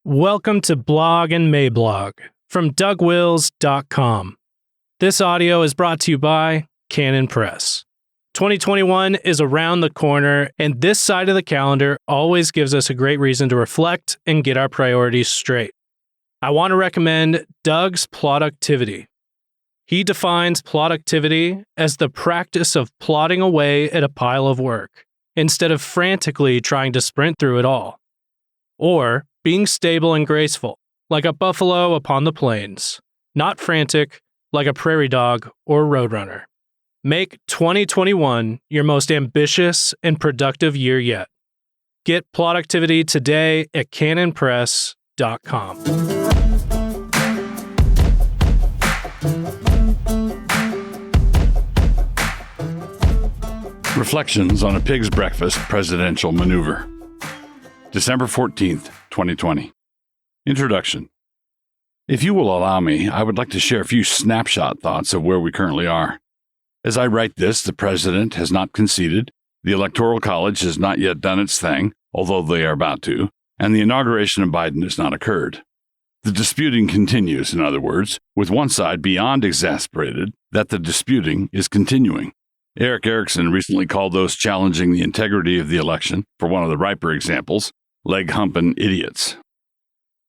Welcome to Blog and Mablog from DougWills.com. This audio is brought to you by Canon Press. 2021 is around the corner, and this side of the calendar always gives us a great reason to reflect and get our priorities straight. I want to recommend Doug's Productivity. He defines productivity as the practice of plodding away at a pile of work, instead of frantically trying to sprint through it all. Or being stable and graceful, like a buffalo upon the plains, not frantic, like a prairie dog or roadrunner. Make 2021 your most ambitious and productive year yet. Get productivity today at canonpress.com. Reflections on a Pig's Breakfast Presidential Maneuver. December 14th, 2020. Introduction. If you will allow me, I would like to share a few snapshot thoughts of where we currently are. As I write this, the president has not conceded, the Electoral College has not yet done its thing, although they are about to, and the inauguration of Biden has not occurred. The disputing continues, in other words, with one side beyond exasperated that the disputing is continuing. Eric Erickson recently called those challenging the integrity of the election, for one of the riper examples, leg-humping idiots.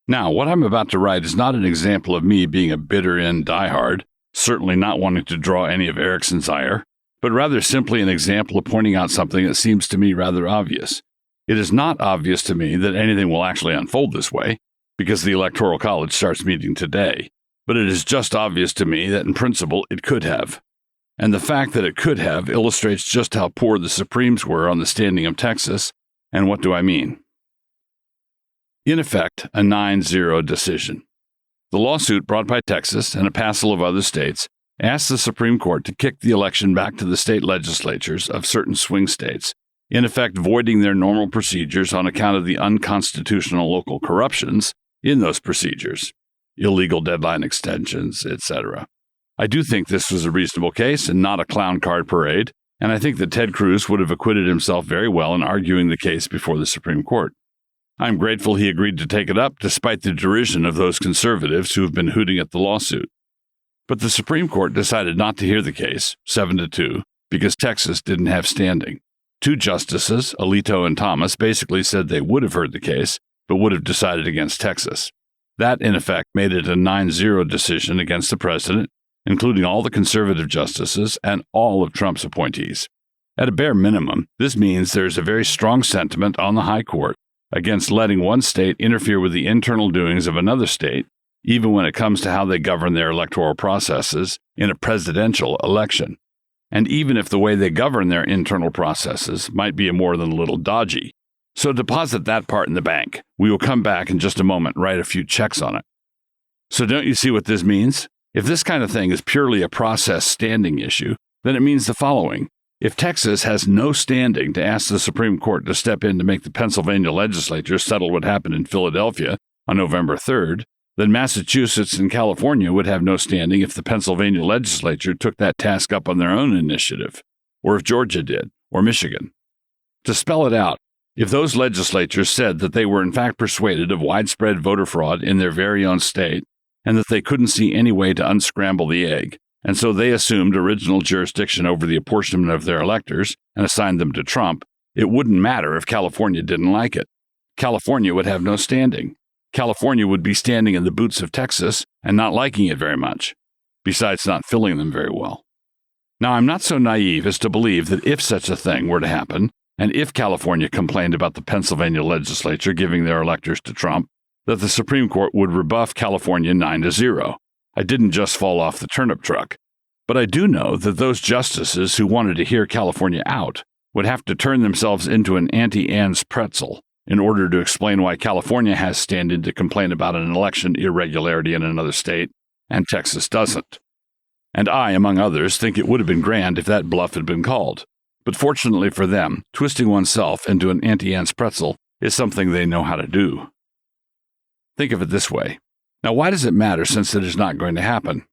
Now, what I'm about to write is not an example of me being a bitter-end diehard, certainly not wanting to draw any of Erickson's ire, but rather simply an example of pointing out something that seems to me rather obvious. It is not obvious to me that anything will actually unfold this way, because the Electoral College starts meeting today, but it is just obvious to me that in principle it could have. And the fact that it could have illustrates just how poor the Supremes were on the standing of Texas, and what do I mean? In effect, a 9-0 decision. The lawsuit brought by Texas and a passel of other states asked the Supreme Court to kick the election back to the state legislatures of certain swing states, in effect voiding their normal procedures on account of the unconstitutional local corruptions in those procedures, illegal deadline extensions, etc. I do think this was a reasonable case and not a clown card parade, and I think that Ted Cruz would have acquitted himself very well in arguing the case before the Supreme Court. I'm grateful he agreed to take it up despite the derision of those conservatives who have been hooting at the lawsuit. But the Supreme Court decided not to hear the case, 7-2, because Texas didn't have standing. Two justices, Alito and Thomas, basically said they would have heard the case, but would have decided against Texas. That, in effect, made it a 9-0 decision against the president, including all the conservative justices and all of Trump's appointees. At a bare minimum, this means there's a very strong sentiment on the high court against letting one state interfere with the internal doings of another state, even when it comes to how they govern their electoral processes in a presidential election. And even if the way they govern their internal processes might be more than a little dodgy. So deposit that part in the bank. We will come back in just a moment, write a few checks on it. So don't you see what this means? If this kind of thing is purely a process standing issue, then it means the following. If Texas has no standing to ask the Supreme Court to step in to make the Pennsylvania legislature settle what happened in Philadelphia on November 3rd, then Massachusetts and California would have no standing if the Pennsylvania legislature took that task up on their own initiative, or if Georgia did, or Michigan. To spell it out, if those legislatures said that they were in fact persuaded of widespread voter fraud in their very own state, and that they couldn't see any way to unscramble the egg, and so they assumed original jurisdiction over the apportionment of their electors and assigned them to Trump, it wouldn't matter if California didn't like it. California would have no standing. California would be standing in the boots of Texas and not liking it very much, besides not filling them very well. Now, I'm not so naive as to believe that if such a thing were to happen, and if California complained about the Pennsylvania legislature giving their electors to Trump, that the Supreme Court would rebuff California 9-0. I didn't just fall off the turnip truck. But I do know that those justices who wanted to hear California out would have to turn themselves into an Auntie Anne's pretzel in order to explain why California has standing to complain about an election irregularity in another state, and Texas doesn't. And I, among others, think it would have been grand if that bluff had been called. But fortunately for them, twisting oneself into an Auntie Anne's pretzel is something they know how to do. Think of it this way. Now, why does it matter since it is not going to happen?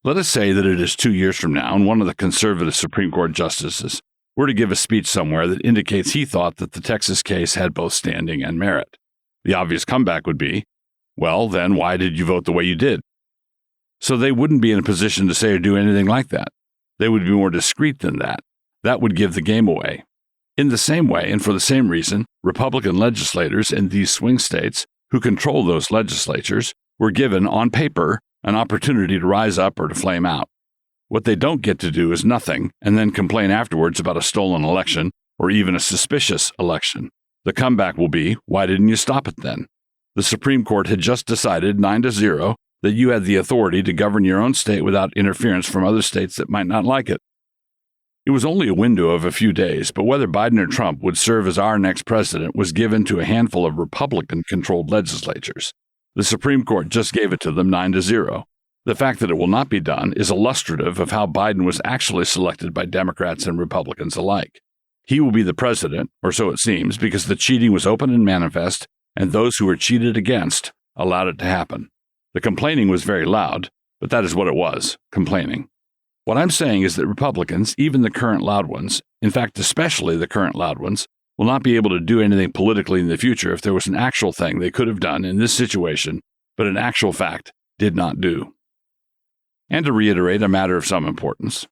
Let us say that it is 2 years from now and one of the conservative Supreme Court justices were to give a speech somewhere that indicates he thought that the Texas case had both standing and merit. The obvious comeback would be, Well, then why did you vote the way you did? So they wouldn't be in a position to say or do anything like that. They would be more discreet than that. That would give the game away. In the same way, and for the same reason, Republican legislators in these swing states who control those legislatures were given, on paper, an opportunity to rise up or to flame out. What they don't get to do is nothing and then complain afterwards about a stolen election or even a suspicious election. The comeback will be, why didn't you stop it then? The Supreme Court had just decided 9-0 that you had the authority to govern your own state without interference from other states that might not like it. It was only a window of a few days, but whether Biden or Trump would serve as our next president was given to a handful of Republican-controlled legislatures. The Supreme Court just gave it to them 9-0. The fact that it will not be done is illustrative of how Biden was actually selected by Democrats and Republicans alike. He will be the president, or so it seems, because the cheating was open and manifest, and those who were cheated against allowed it to happen. The complaining was very loud, but that is what it was, complaining. What I'm saying is that Republicans, even the current loud ones, in fact, especially the current loud ones, will not be able to do anything politically in the future if there was an actual thing they could have done in this situation, but in actual fact did not do. And to reiterate a matter of some importance,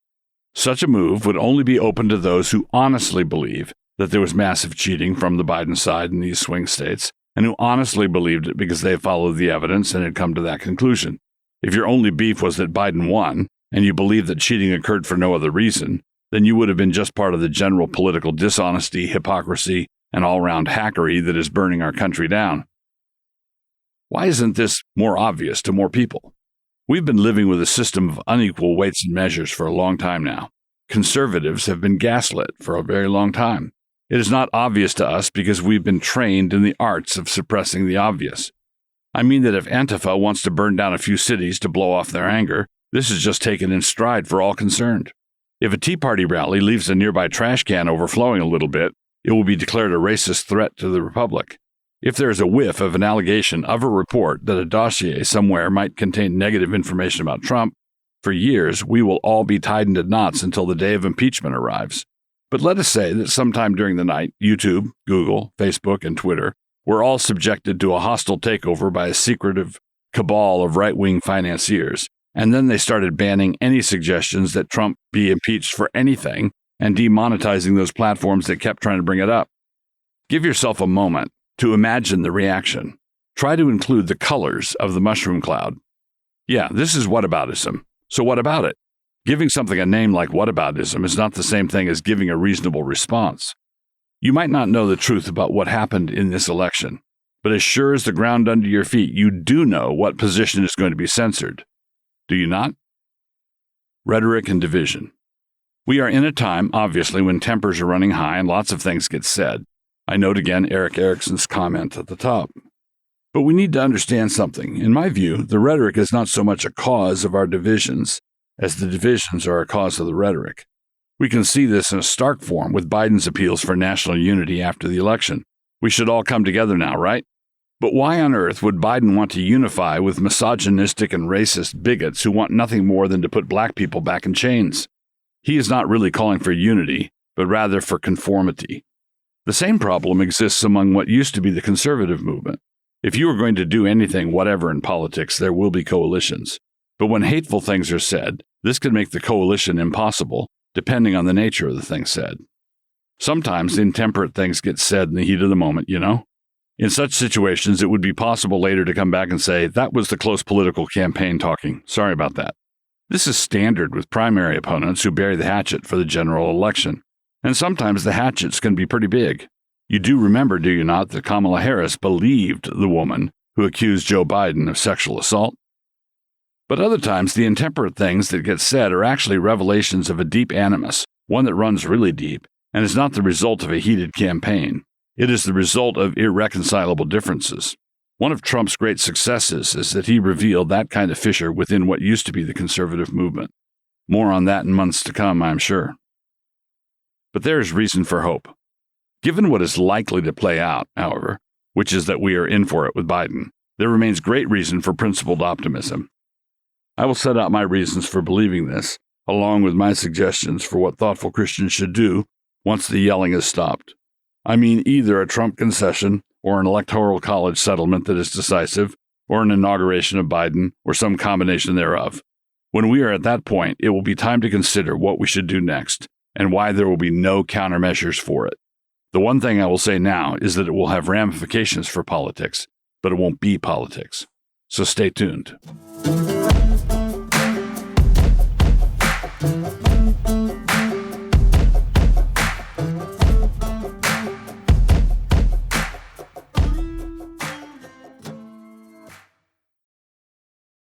such a move would only be open to those who honestly believe that there was massive cheating from the Biden side in these swing states, and who honestly believed it because they followed the evidence and had come to that conclusion. If your only beef was that Biden won, and you believe that cheating occurred for no other reason, then you would have been just part of the general political dishonesty, hypocrisy, and all-round hackery that is burning our country down. Why isn't this more obvious to more people? We've been living with a system of unequal weights and measures for a long time now. Conservatives have been gaslit for a very long time. It is not obvious to us because we've been trained in the arts of suppressing the obvious. I mean that if Antifa wants to burn down a few cities to blow off their anger, this is just taken in stride for all concerned. If a Tea Party rally leaves a nearby trash can overflowing a little bit, it will be declared a racist threat to the Republic. If there is a whiff of an allegation of a report that a dossier somewhere might contain negative information about Trump, for years we will all be tied into knots until the day of impeachment arrives. But let us say that sometime during the night, YouTube, Google, Facebook, and Twitter were all subjected to a hostile takeover by a secretive cabal of right-wing financiers, and then they started banning any suggestions that Trump be impeached for anything and demonetizing those platforms that kept trying to bring it up. Give yourself a moment to imagine the reaction. Try to include the colors of the mushroom cloud. Yeah, this is whataboutism. So what about it? Giving something a name like whataboutism is not the same thing as giving a reasonable response. You might not know the truth about what happened in this election, but as sure as the ground under your feet, you do know what position is going to be censored. Do you not? Rhetoric and Division. We are in a time, obviously, when tempers are running high and lots of things get said. I note again Eric Erickson's comment at the top. But we need to understand something. In my view, the rhetoric is not so much a cause of our divisions as the divisions are a cause of the rhetoric. We can see this in a stark form with Biden's appeals for national unity after the election. We should all come together now, right? But why on earth would Biden want to unify with misogynistic and racist bigots who want nothing more than to put black people back in chains? He is not really calling for unity, but rather for conformity. The same problem exists among what used to be the conservative movement. If you are going to do anything, whatever in politics, there will be coalitions. But when hateful things are said, this can make the coalition impossible, depending on the nature of the thing said. Sometimes intemperate things get said in the heat of the moment, you know? In such situations, it would be possible later to come back and say, that was the close political campaign talking. Sorry about that. This is standard with primary opponents who bury the hatchet for the general election. And sometimes the hatchets can be pretty big. You do remember, do you not, that Kamala Harris believed the woman who accused Joe Biden of sexual assault? But other times, the intemperate things that get said are actually revelations of a deep animus, one that runs really deep, and is not the result of a heated campaign. It is the result of irreconcilable differences. One of Trump's great successes is that he revealed that kind of fissure within what used to be the conservative movement. More on that in months to come, I'm sure. But there is reason for hope. Given what is likely to play out, however, which is that we are in for it with Biden, there remains great reason for principled optimism. I will set out my reasons for believing this, along with my suggestions for what thoughtful Christians should do once the yelling is stopped. I mean either a Trump concession or an electoral college settlement that is decisive, or an inauguration of Biden, or some combination thereof. When we are at that point, it will be time to consider what we should do next and why there will be no countermeasures for it. The one thing I will say now is that it will have ramifications for politics, but it won't be politics. So stay tuned.